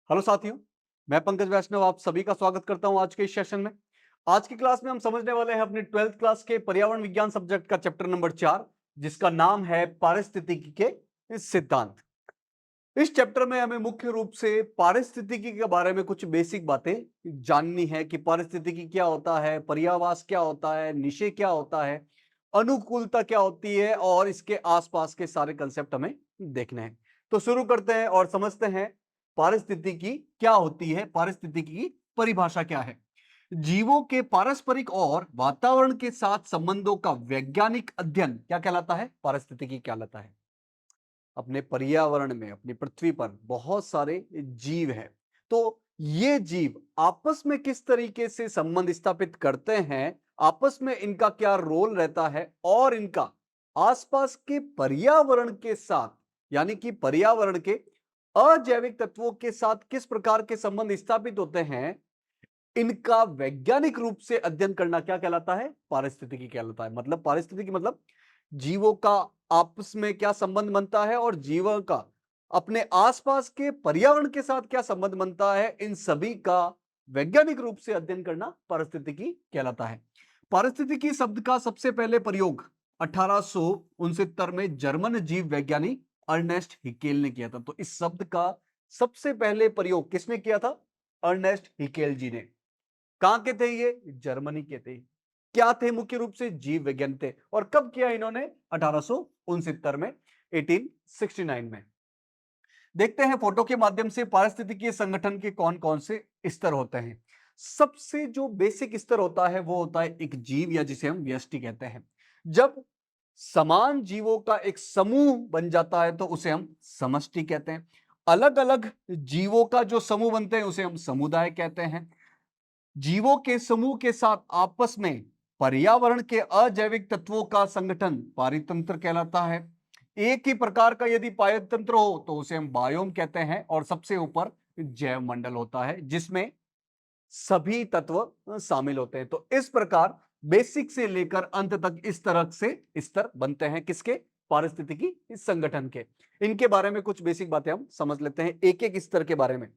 Hello साथियों, मैं पंकज वैष्णव आप सभी का स्वागत करता हूं आज के इस सेशन में। आज की क्लास में हम समझने वाले हैं अपनी 12th क्लास के पर्यावरण विज्ञान सब्जेक्ट का चैप्टर नंबर 4, जिसका नाम है पारिस्थितिकी के सिद्धांत। इस चैप्टर में हमें मुख्य रूप से पारिस्थितिकी के बारे में कुछ बेसिक बातें जाननी है कि पारिस्थितिकी क्या होता है, पर्यावास क्या होता है, निषेध क्या होता है, अनुकूलता क्या होती है और इसके आसपास के सारे कंसेप्ट हमें देखने हैं। तो शुरू करते हैं और समझते हैं पारिस्थितिकी क्या होती है, पारिस्थितिकी की परिभाषा क्या है। जीवों के पारस्परिक और वातावरण के साथ संबंधों का वैज्ञानिक अध्ययन क्या कहलाता है? पारिस्थितिकी कहलाता है। अपने पर्यावरण में, अपनी पृथ्वी पर बहुत सारे जीव हैं। तो ये जीव आपस में किस तरीके से संबंध स्थापित करते हैं, आपस में इनका क्या रोल रहता है और इनका आसपास के पर्यावरण के साथ, यानी कि पर्यावरण के अजैविक तत्वों के साथ किस प्रकार के संबंध स्थापित होते हैं, इनका वैज्ञानिक रूप से अध्ययन करना क्या कहलाता है? पारिस्थितिकी कहलाता है। मतलब पारिस्थितिकी मतलब जीवों का आपस में क्या संबंध बनता है और जीवों का अपने आसपास के पर्यावरण के साथ क्या संबंध बनता है, इन सभी का वैज्ञानिक रूप से अध्ययन करना पारिस्थितिकी कहलाता है। पारिस्थितिकी शब्द का सबसे पहले प्रयोग 1869 में जर्मन जीव वैज्ञानिक अर्नेस्ट हिकेल ने किया था। तो इस शब्द का सबसे पहले प्रयोग किसने किया था? अर्नेस्ट हिकेल जी ने। कहां के थे ये? जर्मनी के थे। क्या थे? मुख्य रूप से जीव विज्ञान थे। और कब किया इन्होंने? 1869 में, 1869 में। देखते हैं फोटो के माध्यम से पारिस्थितिकीय संगठन के कौन कौन से स्तर होते हैं। सबसे जो बेसिक स्तर होता है वो होता है एक जीव, या जिसे हम व्यष्टि कहते हैं। जब समान जीवों का एक समूह बन जाता है तो उसे हम समष्टि कहते हैं। अलग अलग जीवों का जो समूह बनते हैं उसे हम समुदाय कहते हैं। जीवों के समूह के साथ आपस में पर्यावरण के अजैविक तत्वों का संगठन पारितंत्र कहलाता है। एक ही प्रकार का यदि पारितंत्र हो तो उसे हम बायोम कहते हैं। और सबसे ऊपर जैव मंडल होता है जिसमें सभी तत्व शामिल होते हैं। तो इस प्रकार बेसिक से लेकर अंत तक इस तरह से स्तर बनते हैं किसके? पारिस्थितिकी इस संगठन के। इनके बारे में कुछ बेसिक बातें हम समझ लेते हैं एक एक स्तर के बारे में।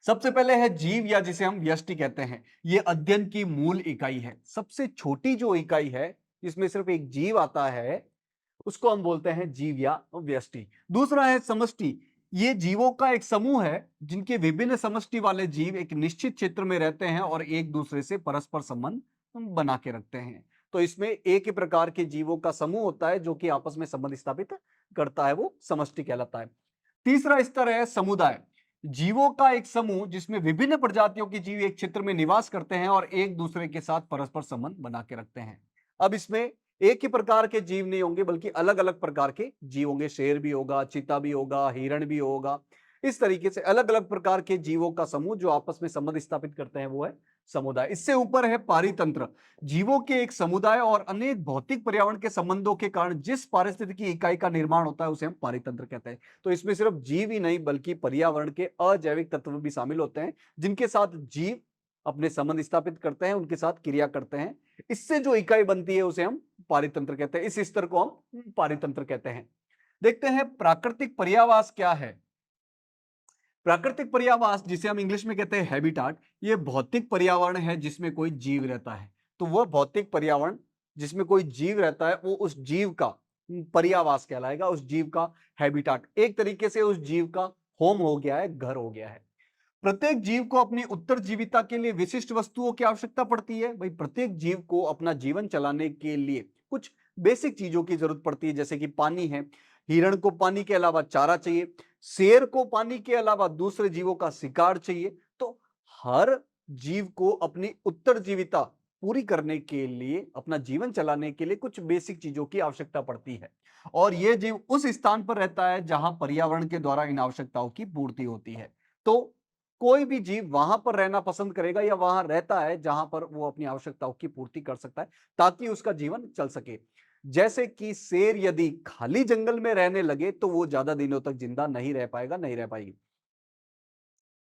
सबसे पहले है जीव, या जिसे हम व्यष्टि कहते हैं। यह अध्ययन की मूल इकाई है। सबसे छोटी जो इकाई है जिसमें सिर्फ एक जीव आता है उसको हम बोलते हैं जीव या व्यष्टि। दूसरा है समष्टि। ये जीवों का एक समूह है जिनके विभिन्न समष्टि वाले जीव एक निश्चित क्षेत्र में रहते हैं और एक दूसरे से परस्पर संबंध बना के रखते हैं। तो इसमें एक ही प्रकार के जीवों का समूह होता है जो कि आपस में संबंध स्थापित करता है, वो समष्टि कहलाता है। तीसरा स्तर है समुदाय। जीवों का एक समूह जिसमें विभिन्न प्रजातियों के जीव एक क्षेत्र में निवास करते हैं और एक दूसरे के साथ परस्पर संबंध बना के रखते हैं। अब इसमें एक ही प्रकार के जीव नहीं होंगे बल्कि अलग अलग प्रकार के जीव होंगे। शेर भी होगा, चीता भी होगा, हिरण भी होगा। इस तरीके से अलग अलग प्रकार के जीवों का समूह जो आपस में संबंध स्थापित करते हैं वो है समुदाय। इससे ऊपर है पारितंत्र। जीवों के एक समुदाय और अनेक भौतिक पर्यावरण के संबंधों के कारण जिस पारिस्थितिकी इकाई का निर्माण होता है उसे हम पारितंत्र कहते हैं। तो इसमें सिर्फ जीव ही नहीं बल्कि पर्यावरण के अजैविक तत्व भी शामिल होते हैं जिनके साथ जीव अपने संबंध स्थापित करते हैं, उनके साथ क्रिया करते हैं। इससे जो इकाई बनती है उसे हम पारितंत्र कहते हैं। इस स्तर को हम पारितंत्र कहते हैं। देखते हैं प्राकृतिक पर्यावास क्या है। प्राकृतिक पर्यावास जिसे हम इंग्लिश में कहते हैं हैबिटाट, ये भौतिक पर्यावरण है जिसमें कोई जीव रहता है। तो वह भौतिक पर्यावरण जिसमें कोई जीव रहता है वो उस जीव का पर्यावास कहलाएगा, उस जीव का हैबिटाट। एक तरीके से उस जीव का होम हो गया है, घर हो गया है। प्रत्येक जीव को अपनी उत्तरजीविता के लिए विशिष्ट वस्तुओं की आवश्यकता पड़ती है। भाई प्रत्येक जीव को अपना जीवन चलाने के लिए कुछ बेसिक चीजों की जरूरत पड़ती है, जैसे कि पानी है। हिरण को पानी के अलावा चारा चाहिए। शेर को पानी के अलावा दूसरे जीवों का शिकार चाहिए। तो हर जीव को अपनी उत्तरजीविता पूरी करने के लिए, अपना जीवन चलाने के लिए कुछ बेसिक चीजों की आवश्यकता पड़ती है। और यह जीव उस स्थान पर रहता है जहां पर्यावरण के द्वारा इन आवश्यकताओं की पूर्ति होती है। तो कोई भी जीव वहां पर रहना पसंद करेगा या वहां रहता है जहां पर वो अपनी आवश्यकताओं की पूर्ति कर सकता है ताकि उसका जीवन चल सके। जैसे कि शेर यदि खाली जंगल में रहने लगे तो वो ज्यादा दिनों तक जिंदा नहीं रह पाएगा, नहीं रह पाएगी।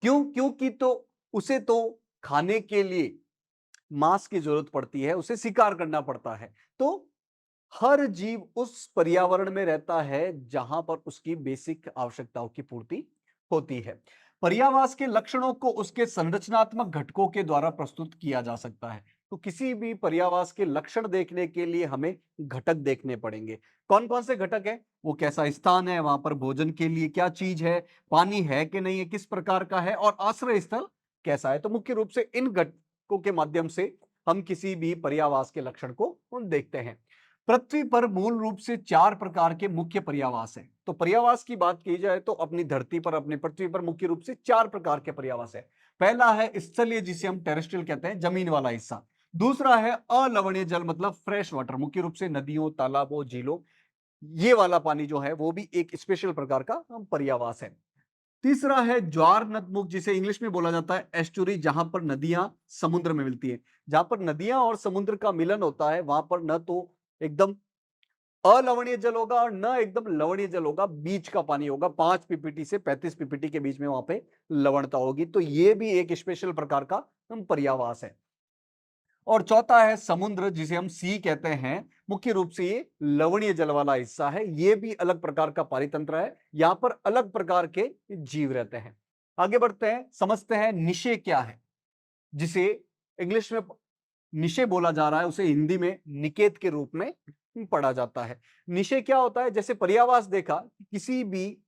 क्यों? क्योंकि तो उसे तो खाने के लिए मांस की जरूरत पड़ती है, उसे शिकार करना पड़ता है। तो हर जीव उस पर्यावरण में रहता है जहां पर उसकी बेसिक आवश्यकताओं की पूर्ति होती है। पर्यावास के लक्षणों को उसके संरचनात्मक घटकों के द्वारा प्रस्तुत किया जा सकता है। तो किसी भी पर्यावास के लक्षण देखने के लिए हमें घटक देखने पड़ेंगे। कौन कौन से घटक है? वो कैसा स्थान है, वहां पर भोजन के लिए क्या चीज है, पानी है कि नहीं है, किस प्रकार का है, और आश्रय स्थल कैसा है। तो मुख्य रूप से इन घटकों के माध्यम से हम किसी भी पर्यावास के लक्षण को देखते हैं। पृथ्वी पर मूल रूप से 4 प्रकार के मुख्य पर्यावास हैं। तो पर्यावास की बात की जाए तो अपनी धरती पर, अपनी पृथ्वी पर मुख्य रूप से 4 प्रकार के पर्यावास है। पहला है स्थलीय, जिसे हम टेरेस्ट्रियल कहते हैं, जमीन वाला हिस्सा। दूसरा है अलवणीय जल, मतलब फ्रेश वाटर, मुख्य रूप से नदियों, तालाबों, झीलों, ये वाला पानी जो है वो भी एक स्पेशल प्रकार का पर्यावास है। तीसरा है ज्वार नदमुख, जिसे इंग्लिश में बोला जाता है एस्चुरी, जहां पर नदियां समुद्र में मिलती है। जहां पर नदियां और समुद्र का मिलन होता है वहां पर न तो एकदम अलवणीय जल होगा और न एकदम लवणीय जल होगा, बीच का पानी होगा। 5 पीपीटी से 35 पीपीटी के बीच में वहां पे लवणता होगी। तो ये भी एक स्पेशल प्रकार का पर्यावास है। और चौथा है समुद्र, जिसे हम सी कहते हैं। मुख्य रूप से ये लवणीय जल वाला हिस्सा है। ये भी अलग प्रकार का पारितंत्र है। यहां पर अलग प्रकार के जीव रहते हैं। आगे बढ़ते हैं, समझते हैं निशे क्या है, जिसे इंग्लिश में निशे बोला जा रहा है, उसे हिंदी में निकेत के रूप में पढ़ा जाता है। निशे क्या होता है? जैसे पर्यावास देखा, किसी भी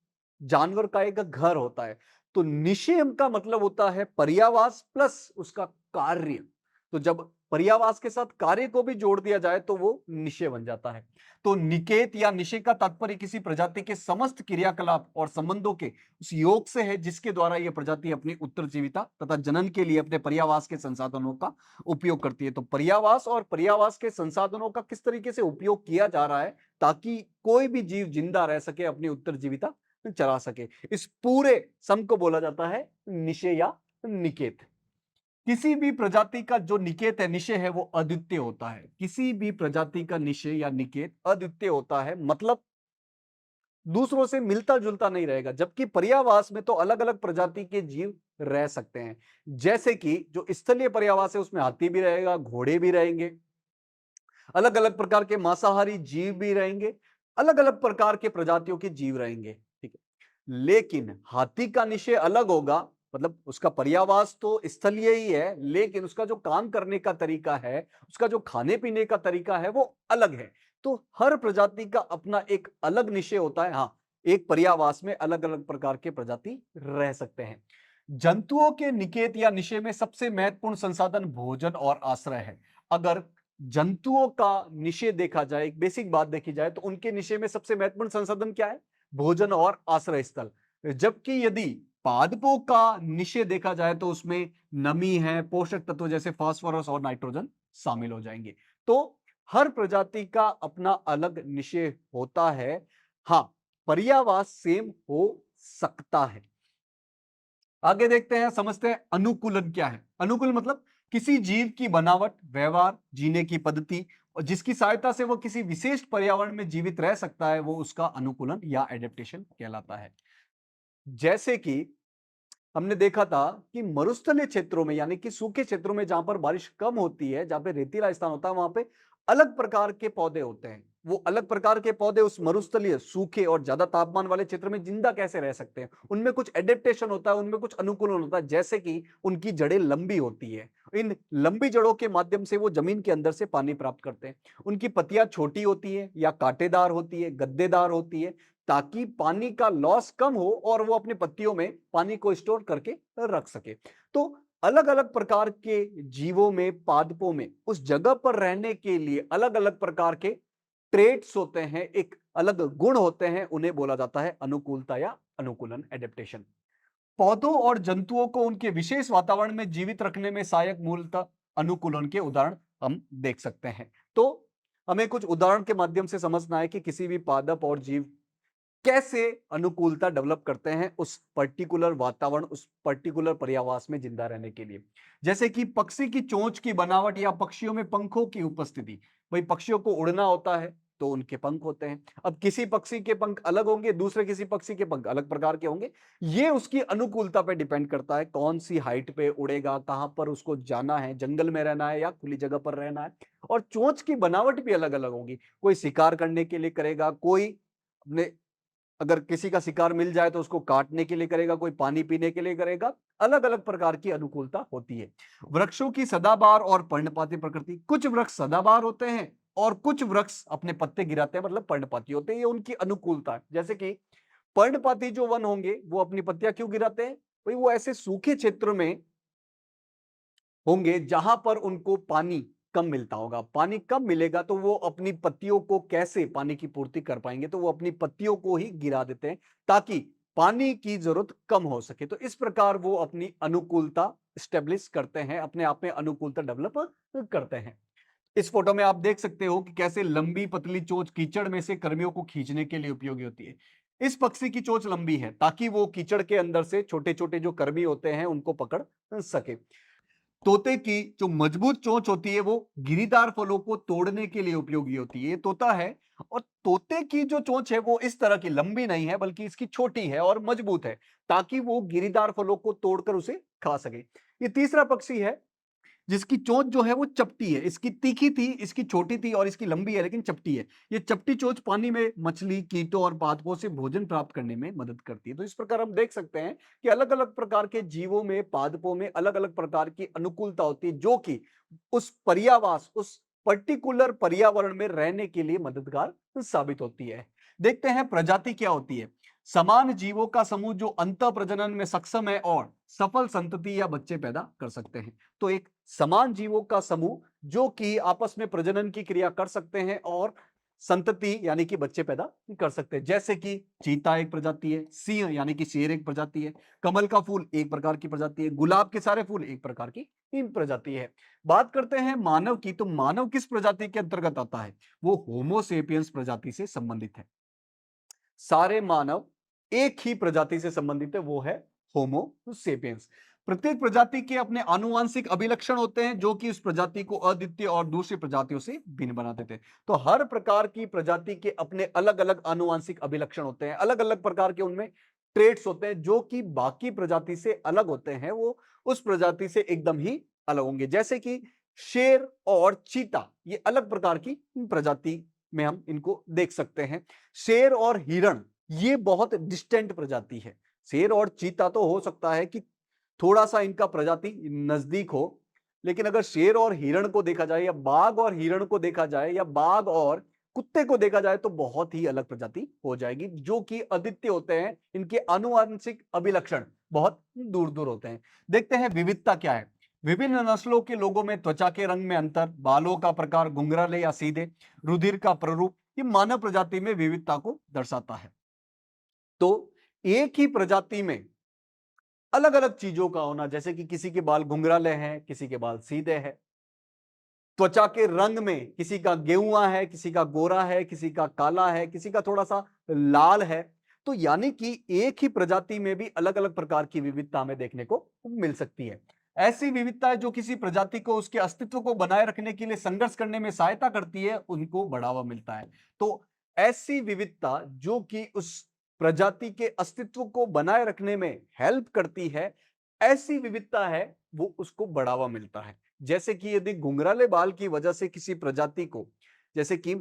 जानवर का एक घर होता है, तो निशे का मतलब होता है पर्यावास प्लस उसका कार्य। तो जब पर्यावास के साथ कार्य को भी जोड़ दिया जाए तो वो निशे बन जाता है। तो निकेत या निशे का तात्पर्य किसी प्रजाति के समस्त क्रियाकलाप और संबंधों के उस योग से है, जिसके द्वारा यह प्रजाति अपनी उत्तरजीविता तथा जनन के लिए अपने पर्यावास के संसाधनों का उपयोग करती है। तो पर्यावास और पर्यावास के संसाधनों का किस तरीके से उपयोग किया जा रहा है ताकि कोई भी जीव जिंदा रह सके, अपनी उत्तरजीविता चला सके, इस पूरे सम को बोला जाता है निशे या निकेत। किसी भी प्रजाति का जो निकेत है, निशे है, वो अद्वितीय होता है। किसी भी प्रजाति का निशे या निकेत अद्वितीय होता है, मतलब दूसरों से मिलता जुलता नहीं रहेगा। जबकि पर्यावास में तो अलग अलग प्रजाति के जीव रह सकते हैं। जैसे कि जो स्थलीय पर्यावास है उसमें हाथी भी रहेगा, घोड़े भी रहेंगे, अलग अलग प्रकार के मांसाहारी जीव भी रहेंगे, अलग अलग प्रकार के प्रजातियों के जीव रहेंगे। ठीक है, लेकिन हाथी का निश्चय अलग होगा, मतलब उसका पर्यावास तो स्थलीय ही है, लेकिन उसका जो काम करने का तरीका है, उसका जो खाने पीने का तरीका है, वो अलग है। तो हर प्रजाति का अपना एक अलग निश्चय होता है। हाँ, एक पर्यावास में अलग अलग प्रकार के प्रजाति रह सकते हैं। जंतुओं के निकेत या निशे में सबसे महत्वपूर्ण संसाधन भोजन और आश्रय है। अगर जंतुओं का निषेध देखा जाए, एक बेसिक बात देखी जाए, तो उनके निषेध में सबसे महत्वपूर्ण संसाधन क्या है? भोजन और आश्रय स्थल। जबकि यदि पादपों का निषेध देखा जाए तो उसमें नमी है, पोषक तत्व जैसे फास्फोरस और नाइट्रोजन शामिल हो जाएंगे। तो हर प्रजाति का अपना अलग निषेध होता है। हाँ, पर्यावास सेम हो सकता है। आगे देखते हैं, समझते हैं अनुकूलन क्या है। अनुकूल मतलब किसी जीव की बनावट, व्यवहार, जीने की पद्धति और जिसकी सहायता से वो किसी विशेष पर्यावरण में जीवित रह सकता है, वो उसका अनुकूलन या एडेप्टेशन कहलाता है। जैसे कि हमने देखा था कि मरुस्थलीय क्षेत्रों में, यानी कि सूखे क्षेत्रों में जहां पर बारिश कम होती है, जहां पे रेतीला स्थान होता है, वहां पे अलग प्रकार के पौधे होते हैं। वो अलग प्रकार के पौधे उस मरुस्थलीय, सूखे और ज्यादा तापमान वाले क्षेत्र में जिंदा कैसे रह सकते हैं? उनमें कुछ एडेप्टेशन होता है, उनमें कुछ अनुकूलन होता है। जैसे कि उनकी जड़ें लंबी होती है, इन लंबी जड़ों के माध्यम से वो जमीन के अंदर से पानी प्राप्त करते हैं। उनकी पत्तियां छोटी होती है या कांटेदार होती है, गद्देदार होती है, ताकि पानी का लॉस कम हो और वो अपनी पत्तियों में पानी को स्टोर करके रख सके। तो अलग अलग प्रकार के जीवों में, पादपों में उस जगह पर रहने के लिए अलग अलग प्रकार के ट्रेट्स होते हैं, एक अलग गुण होते हैं, उन्हें बोला जाता है अनुकूलता या अनुकूलन, एडेप्टेशन। पौधों और जंतुओं को उनके विशेष वातावरण में जीवित रखने में सहायक मूलतः अनुकूलन के उदाहरण हम देख सकते हैं। तो हमें कुछ उदाहरण के माध्यम से समझना है कि किसी भी पादप और जीव कैसे अनुकूलता डेवलप करते हैं उस पर्टिकुलर वातावरण, उस पर्टिकुलर पर्यावास में जिंदा रहने के लिए। जैसे कि पक्षी की चोंच की बनावट या पक्षियों में पंखों की उपस्थिति। भाई, पक्षियों को उड़ना होता है तो उनके पंख होते हैं। अब किसी पक्षी के पंख अलग होंगे, दूसरे किसी पक्षी के पंख अलग प्रकार के होंगे। ये उसकी अनुकूलता पे डिपेंड करता है, कौन सी हाइट पे उड़ेगा, कहां पर उसको जाना है, जंगल में रहना है या खुली जगह पर रहना है। और चोंच की बनावट भी अलग अलग होगी। कोई शिकार करने के लिए करेगा, कोई अपने अगर किसी का शिकार मिल जाए तो उसको काटने के लिए करेगा, कोई पानी पीने के लिए करेगा। अलग अलग प्रकार की अनुकूलता होती है। वृक्षों की सदाबहार और पर्णपाती प्रकृति, कुछ वृक्ष सदाबहार होते हैं और कुछ वृक्ष अपने पत्ते गिराते हैं, मतलब पर्णपाती होते हैं। ये उनकी अनुकूलता है। जैसे कि पर्णपाती जो वन होंगे वो अपनी पत्तियां क्यों गिराते हैं? भाई वो ऐसे सूखे क्षेत्र में होंगे जहां पर उनको पानी कम मिलता होगा। पानी कम मिलेगा तो वो अपनी पत्तियों को कैसे पानी की पूर्ति कर पाएंगे? तो वो अपनी पत्तियों को ही गिरा देते हैं ताकि पानी की जरूरत कम हो सके। तो इस प्रकार वो अपनी अनुकूलता स्टेब्लिश करते हैं, अपने आप में अनुकूलता डेवलप करते हैं। इस फोटो में आप देख सकते हो कि कैसे लंबी पतली चोंच कीचड़ में से कर्मियों को खींचने के लिए उपयोगी होती है। इस पक्षी की चोंच लंबी है ताकि वो कीचड़ के अंदर से छोटे छोटे जो कर्मी होते हैं उनको पकड़ सके। तोते की जो मजबूत चोंच होती है वो गिरीदार फलों को तोड़ने के लिए उपयोगी होती है। ये तोता है और तोते की जो चोंच है वो इस तरह की लंबी नहीं है बल्कि इसकी छोटी है और मजबूत है ताकि वो गिरीदार फलों को तोड़कर उसे खा सके। ये तीसरा पक्षी है जिसकी चोंच जो है वो चपटी है। इसकी तीखी थी, इसकी छोटी थी और इसकी लंबी है लेकिन चपटी है। ये चपटी चोंच पानी में मछली, कीटों और पादपों से भोजन प्राप्त करने में मदद करती है। तो इस प्रकार हम देख सकते हैं कि अलग अलग प्रकार के जीवों में, पादपों में अलग अलग प्रकार की अनुकूलता होती है जो कि उस पर्यावास, उस पर्टिकुलर पर्यावरण में रहने के लिए मददगार साबित होती है। देखते हैं प्रजाति क्या होती है। समान जीवों का समूह जो अंतः प्रजनन में सक्षम है और सफल संतति या बच्चे पैदा कर सकते हैं। तो एक समान जीवों का समूह जो कि आपस में प्रजनन की क्रिया कर सकते हैं और संतति यानी कि बच्चे पैदा कर सकते हैं। जैसे कि चीता एक प्रजाति है, सिंह यानी कि शेर एक प्रजाति है, कमल का फूल एक प्रकार की प्रजाति है, गुलाब के सारे फूल एक प्रकार की प्रजाति है। बात करते हैं मानव की, तो मानव किस प्रजाति के अंतर्गत आता है? वो होमो सेपियंस प्रजाति से संबंधित है। सारे मानव एक ही प्रजाति से संबंधित है, वो है होमो सेपियंस। प्रत्येक प्रजाति के अपने आनुवांशिक अभिलक्षण होते हैं जो कि उस प्रजाति को अद्वितीय और दूसरी प्रजातियों से भिन्न बना देते हैं। तो हर प्रकार की प्रजाति के अपने अलग अलग आनुवांशिक अभिलक्षण होते हैं, अलग अलग प्रकार के उनमें ट्रेट्स होते हैं जो कि बाकी प्रजाति से अलग होते हैं। वो उस प्रजाति से एकदम ही अलग होंगे। जैसे कि शेर और चीता, ये अलग प्रकार की प्रजाति में हम इनको देख सकते हैं। शेर और हिरण ये बहुत डिस्टेंट प्रजाति है। शेर और चीता तो हो सकता है कि थोड़ा सा इनका प्रजाति नजदीक हो, लेकिन अगर शेर और हिरण को देखा जाए या बाघ और हिरण को देखा जाए या बाघ और कुत्ते को देखा जाए तो बहुत ही अलग प्रजाति हो जाएगी जो कि अद्वितीय होते हैं। इनके आनुवंशिक अभिलक्षण बहुत दूर दूर होते हैं। देखते हैं विविधता क्या है। विभिन्न नस्लों के लोगों में त्वचा के रंग में अंतर, बालों का प्रकार घुंघराले या सीधे, रुधिर का प्ररूप, ये मानव प्रजाति में विविधता को दर्शाता है। तो एक ही प्रजाति में अलग अलग चीजों का होना, जैसे कि किसी के बाल घुंघराले हैं, किसी के बाल सीधे हैं, त्वचा के रंग में किसी का गेहुआ है, किसी का गोरा है, किसी का काला है, किसी का थोड़ा सा लाल है। तो यानी कि एक ही प्रजाति में भी अलग अलग प्रकार की विविधता हमें देखने को मिल सकती है। ऐसी विविधता जो किसी प्रजाति को उसके अस्तित्व को बनाए रखने के लिए संघर्ष करने में सहायता करती है, उनको बढ़ावा मिलता है। तो ऐसी विविधता जो कि उस प्रजाति के अस्तित्व को बनाए रखने में हेल्प करती है, ऐसी विविधता है वो उसको बढ़ावा मिलता है। जैसे कि यदि घुंघराले बाल की वजह से किसी प्रजाति को, जैसे कि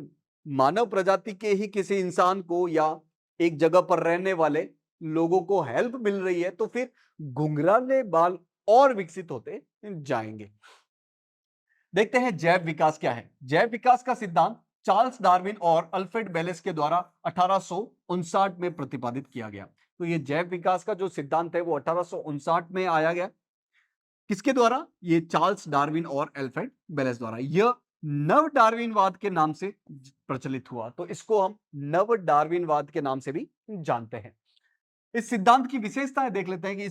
मानव प्रजाति के ही किसी इंसान को या एक जगह पर रहने वाले लोगों को हेल्प मिल रही है, तो फिर घुंघराले बाल और विकसित होते जाएंगे। देखते हैं जैव विकास क्या है। जैव विकास का सिद्धांत चार्ल्स डार्विन और अल्फ्रेड बेलेस के द्वारा 1859 में प्रतिपादित किया गया। तो ये जैव विकास का जो सिद्धांत है वो 1859 में आया गया। किसके द्वारा? ये चार्ल्स डार्विन और अल्फ्रेड बेलेस द्वारा। यह नव डार्विनवाद के नाम से प्रचलित हुआ। तो इसको हम नव डार्विनवाद के नाम से भी जानते हैं। इस सिद्धांत की विशेषताएं देख लेते हैं कि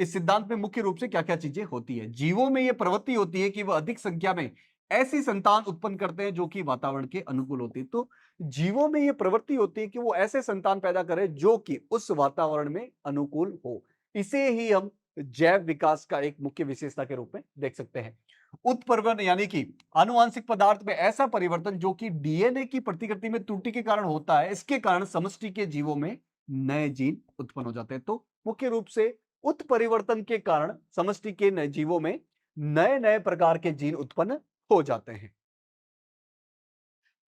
इस सिद्धांत में मुख्य रूप से क्या क्या चीजें होती है। जीवों में यह प्रवृत्ति होती है कि वह अधिक संख्या में ऐसी संतान उत्पन्न करते हैं जो कि वातावरण के अनुकूल होती है। तो जीवों में यह प्रवृत्ति होती है कि वो ऐसे संतान पैदा करें जो कि उस वातावरण में अनुकूल हो। इसे ही हम जैव विकास का एक मुख्य विशेषता के रूप में देख सकते हैं। उत्परिवर्तन यानी कि आनुवांशिक पदार्थ में ऐसा परिवर्तन जो कि डीएनए की प्रतिकृति में त्रुटि के कारण होता है, इसके कारण समष्टि के जीवों में नए जीन उत्पन्न हो जाते हैं। तो मुख्य रूप से उत्परिवर्तन के कारण समष्टि के नए जीवों में नए नए प्रकार के जीन उत्पन्न हो जाते हैं।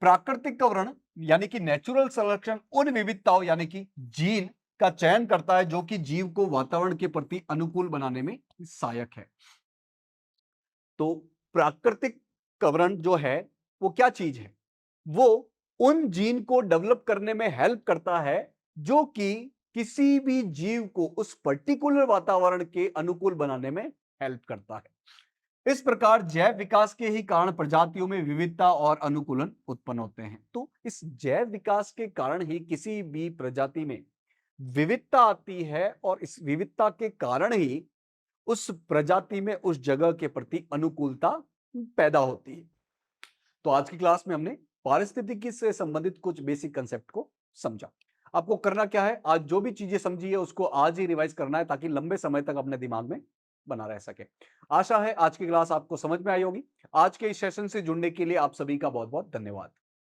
प्राकृतिक कवरण यानी कि नेचुरल सिलेक्शन उन विविधताओं यानी कि जीन का चयन करता है जो कि जीव को वातावरण के प्रति अनुकूल बनाने में सहायक है। तो प्राकृतिक कवरण जो है वो क्या चीज है? वो उन जीन को डेवलप करने में हेल्प करता है जो कि किसी भी जीव को उस पर्टिकुलर वातावरण के अनुकूल बनाने में हेल्प करता है। इस प्रकार जैव विकास के ही कारण प्रजातियों में विविधता और अनुकूलन उत्पन्न होते हैं। तो इस जैव विकास के कारण ही किसी भी प्रजाति में विविधता आती है और इस विविधता के कारण ही उस प्रजाति में उस जगह के प्रति अनुकूलता पैदा होती है। तो आज की क्लास में हमने पारिस्थितिकी से संबंधित कुछ बेसिक कंसेप्ट को समझा। आपको करना क्या है, आज जो भी चीजें समझी है उसको आज ही रिवाइज करना है ताकि लंबे समय तक अपने दिमाग में बना रह सके। आशा है आज की क्लास आपको समझ में आई होगी। आज के इस सेशन से जुड़ने के लिए आप सभी का बहुत बहुत धन्यवाद।